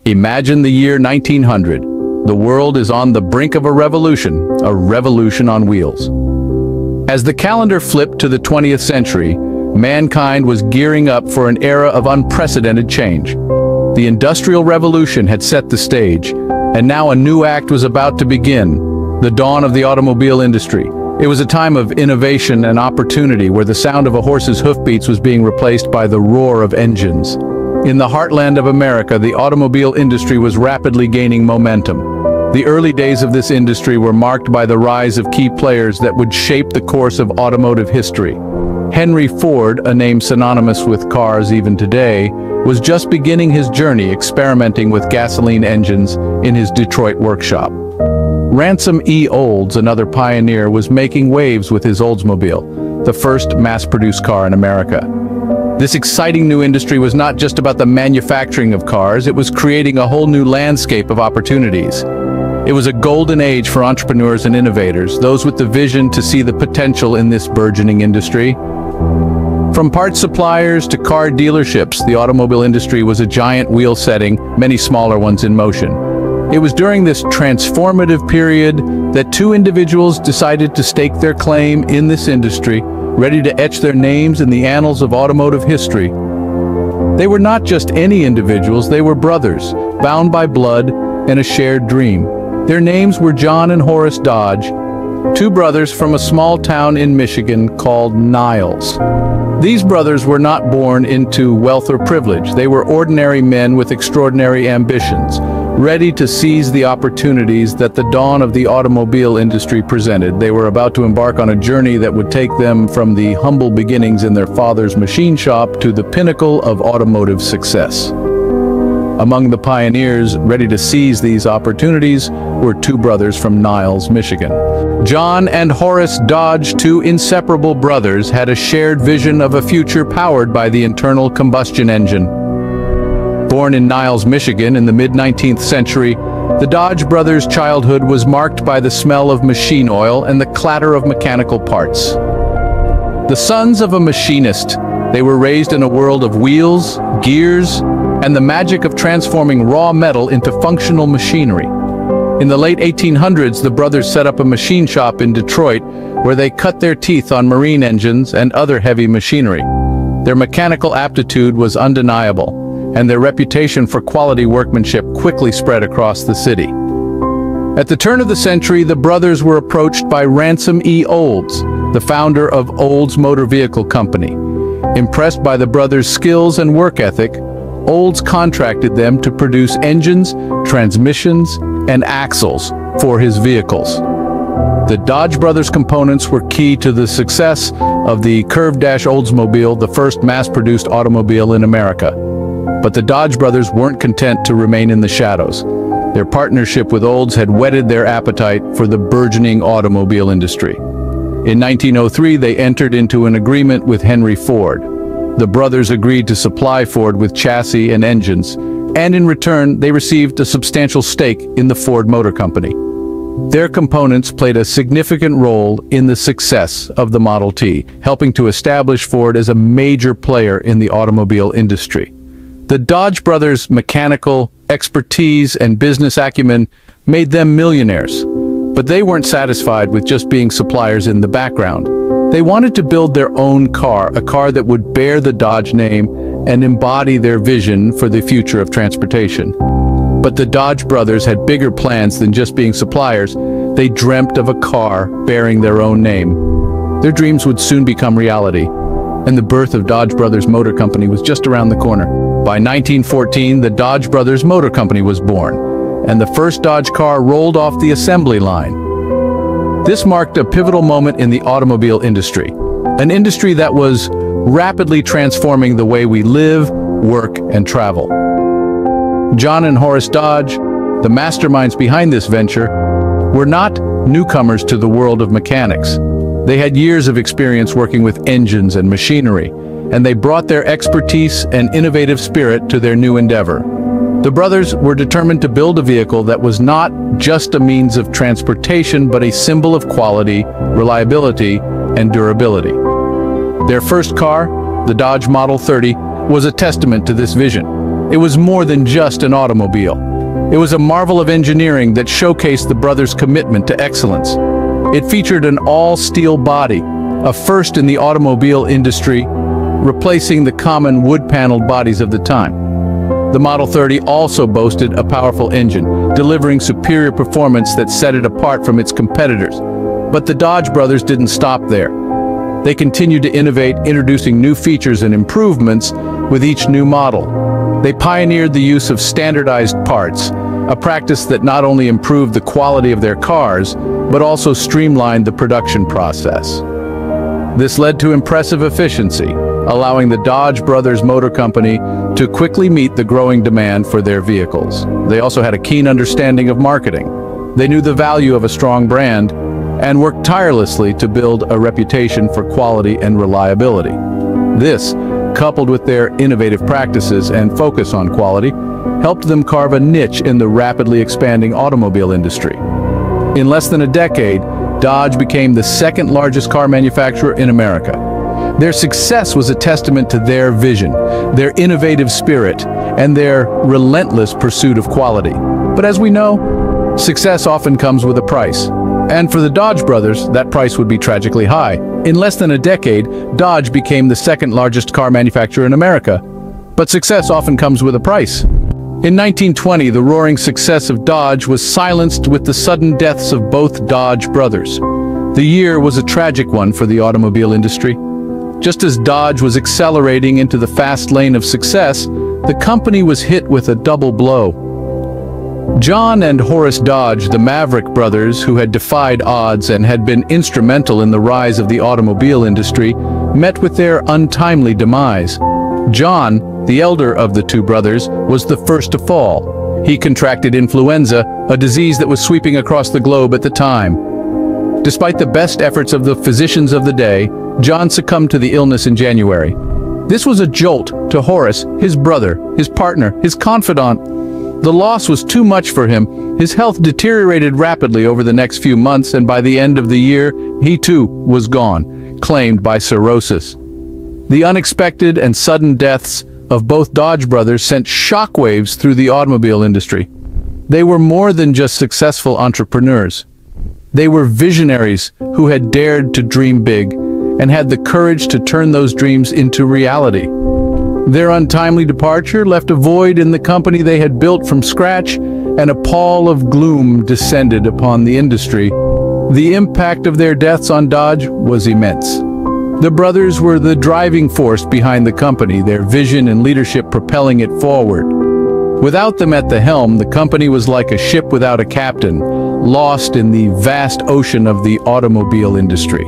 Imagine the year 1900. The world is on the brink of a revolution on wheels. As the calendar flipped to the 20th century, mankind was gearing up for an era of unprecedented change. The Industrial Revolution had set the stage, and now a new act was about to begin, the dawn of the automobile industry. It was a time of innovation and opportunity where the sound of a horse's hoofbeats was being replaced by the roar of engines. In the heartland of America, the automobile industry was rapidly gaining momentum. The early days of this industry were marked by the rise of key players that would shape the course of automotive history. Henry Ford, a name synonymous with cars even today, was just beginning his journey experimenting with gasoline engines in his Detroit workshop. Ransom E. Olds, another pioneer, was making waves with his Oldsmobile, the first mass-produced car in America. This exciting new industry was not just about the manufacturing of cars, it was creating a whole new landscape of opportunities. It was a golden age for entrepreneurs and innovators, those with the vision to see the potential in this burgeoning industry. From parts suppliers to car dealerships, the automobile industry was a giant wheel setting many smaller ones in motion. It was during this transformative period that two individuals decided to stake their claim in this industry, ready to etch their names in the annals of automotive history. They were not just any individuals, they were brothers, bound by blood and a shared dream. Their names were John and Horace Dodge, two brothers from a small town in Michigan called Niles. These brothers were not born into wealth or privilege. They were ordinary men with extraordinary ambitions, ready to seize the opportunities that the dawn of the automobile industry presented. They were about to embark on a journey that would take them from the humble beginnings in their father's machine shop to the pinnacle of automotive success. Among the pioneers ready to seize these opportunities were two brothers from Niles, Michigan. John and Horace Dodge, two inseparable brothers, had a shared vision of a future powered by the internal combustion engine. Born in Niles, Michigan in the mid-19th century, the Dodge brothers' childhood was marked by the smell of machine oil and the clatter of mechanical parts. The sons of a machinist, they were raised in a world of wheels, gears, and the magic of transforming raw metal into functional machinery. In the late 1800s, the brothers set up a machine shop in Detroit where they cut their teeth on marine engines and other heavy machinery. Their mechanical aptitude was undeniable, and their reputation for quality workmanship quickly spread across the city. At the turn of the century, the brothers were approached by Ransom E. Olds, the founder of Olds Motor Vehicle Company. Impressed by the brothers' skills and work ethic, Olds contracted them to produce engines, transmissions, and axles for his vehicles. The Dodge brothers' components were key to the success of the curved-dash Oldsmobile, the first mass-produced automobile in America. But the Dodge brothers weren't content to remain in the shadows. Their partnership with Olds had whetted their appetite for the burgeoning automobile industry. In 1903, they entered into an agreement with Henry Ford. The brothers agreed to supply Ford with chassis and engines, and in return, they received a substantial stake in the Ford Motor Company. Their components played a significant role in the success of the Model T, helping to establish Ford as a major player in the automobile industry. The Dodge brothers' mechanical expertise and business acumen made them millionaires, but they weren't satisfied with just being suppliers in the background. They wanted to build their own car, a car that would bear the Dodge name and embody their vision for the future of transportation. But the Dodge brothers had bigger plans than just being suppliers. They dreamt of a car bearing their own name. Their dreams would soon become reality, and the birth of Dodge Brothers Motor Company was just around the corner. By 1914, the Dodge Brothers Motor Company was born, and the first Dodge car rolled off the assembly line. This marked a pivotal moment in the automobile industry, an industry that was rapidly transforming the way we live, work, and travel. John and Horace Dodge, the masterminds behind this venture, were not newcomers to the world of mechanics. They had years of experience working with engines and machinery, and they brought their expertise and innovative spirit to their new endeavor. The brothers were determined to build a vehicle that was not just a means of transportation, but a symbol of quality, reliability, and durability. Their first car, the Dodge Model 30, was a testament to this vision. It was more than just an automobile. It was a marvel of engineering that showcased the brothers' commitment to excellence. It featured an all-steel body, a first in the automobile industry, replacing the common wood-paneled bodies of the time. The Model 30 also boasted a powerful engine, delivering superior performance that set it apart from its competitors. But the Dodge brothers didn't stop there. They continued to innovate, introducing new features and improvements with each new model. They pioneered the use of standardized parts, a practice that not only improved the quality of their cars, but also streamlined the production process. This led to impressive efficiency, allowing the Dodge Brothers Motor Company to quickly meet the growing demand for their vehicles. They also had a keen understanding of marketing. They knew the value of a strong brand and worked tirelessly to build a reputation for quality and reliability. This, coupled with their innovative practices and focus on quality, helped them carve a niche in the rapidly expanding automobile industry. In less than a decade, Dodge became the second largest car manufacturer in America. Their success was a testament to their vision, their innovative spirit, and their relentless pursuit of quality. But as we know, success often comes with a price. And for the Dodge brothers, that price would be tragically high. In less than a decade, Dodge became the second largest car manufacturer in America. But success often comes with a price. In 1920, the roaring success of Dodge was silenced with the sudden deaths of both Dodge brothers. The year was a tragic one for the automobile industry. Just as Dodge was accelerating into the fast lane of success, the company was hit with a double blow. John and Horace Dodge, the Maverick brothers who had defied odds and had been instrumental in the rise of the automobile industry, met with their untimely demise. John, the elder of the two brothers, was the first to fall. He contracted influenza, a disease that was sweeping across the globe at the time. Despite the best efforts of the physicians of the day, John succumbed to the illness in January. This was a jolt to Horace, his brother, his partner, his confidant. The loss was too much for him. His health deteriorated rapidly over the next few months, and by the end of the year, he too was gone, claimed by cirrhosis. The unexpected and sudden deaths of both Dodge brothers sent shockwaves through the automobile industry. They were more than just successful entrepreneurs. They were visionaries who had dared to dream big and had the courage to turn those dreams into reality. Their untimely departure left a void in the company they had built from scratch, and a pall of gloom descended upon the industry. The impact of their deaths on Dodge was immense. The brothers were the driving force behind the company, their vision and leadership propelling it forward. Without them at the helm, the company was like a ship without a captain, lost in the vast ocean of the automobile industry.